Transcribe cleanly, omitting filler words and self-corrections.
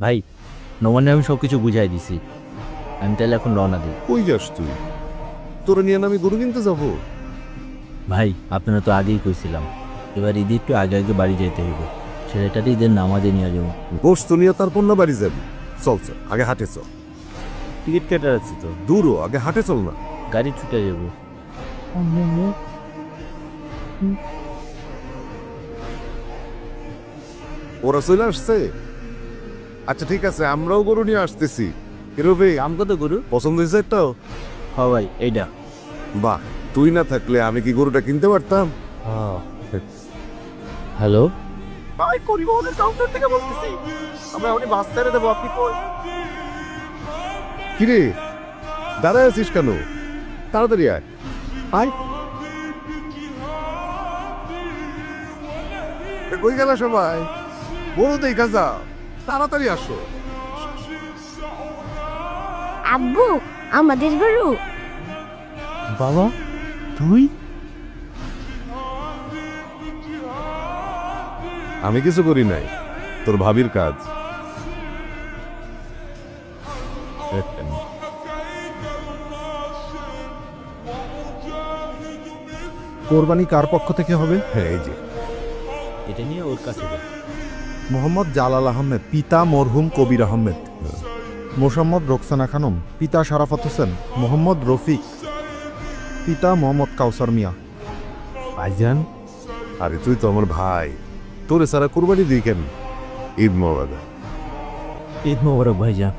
ভাই, নোমানে আমি সব কিছু বুঝাই দিছি। আমি তাহলে এখন রওনা দিই। কই যাস তুই? তোরা নিয়ে না আমি গরু কিনতে যাবো? ভাই, আপনারা তো আগেই কইছিলাম এবার ঈদে একটু আগে আগে বাড়ি যেতে হইব। ছেলেটাকে ঈদের নামাজে নিয়ে যাবো। গোস্ত নিয়ে তারপর না বাড়ি যাবি? চল চল, আগে হাটে চল। টিকিট কেটে রাখছি তো, দূরও, আগে হাটে চল না। গাড়ি ছুটে যাবো। ওরা চলে আসছে? আচ্ছা ঠিক আছে, আমরাও গরু নিয়ে আসতেছি। কিরবে আম কত গরু? পছন্দ হয়েছে একটাও? হ ভাই, এইটা। বাহ, তুই না থাকলে আমি কি গরুটা কিনতে পারতাম? হ্যালো, ভাই, পরিবহনের কাউন্টার থেকে বলতেছি। আমরা উনি বাস ছেড়ে দেবো, আপনি কই? কিরে, দাঁড়ায় আছিস কেন? তাড়াতাড়ি আয়। আয়। কই গেল সবাই? বড় দেখা যা, তাড়াতাড়ি আসো। আব্বু, আমাদের গরু। বাবা তুই? আমি কিছু করি নাই, তোর ভাবির কাজ। কোরবানি কার পক্ষ থেকে হবে? হ্যাঁ, এই যে এটা নিয়ে ওর কাছে যাও। মোহাম্মদ জালাল আহমেদ, পিতা মরহুম কবির আহমেদ। মোসাম্মদ রোকসানা খানম, পিতা শারাফত হোসেন। মোহাম্মদ রফিক, পিতা মোহাম্মদ কাউসার মিয়া। ভাইজান, আরে তুই তো আমার ভাই, তোরে সারা কুরবানি দিই কেন? ঈদ মোবারক। ঈদ মোবারক ভাইজান।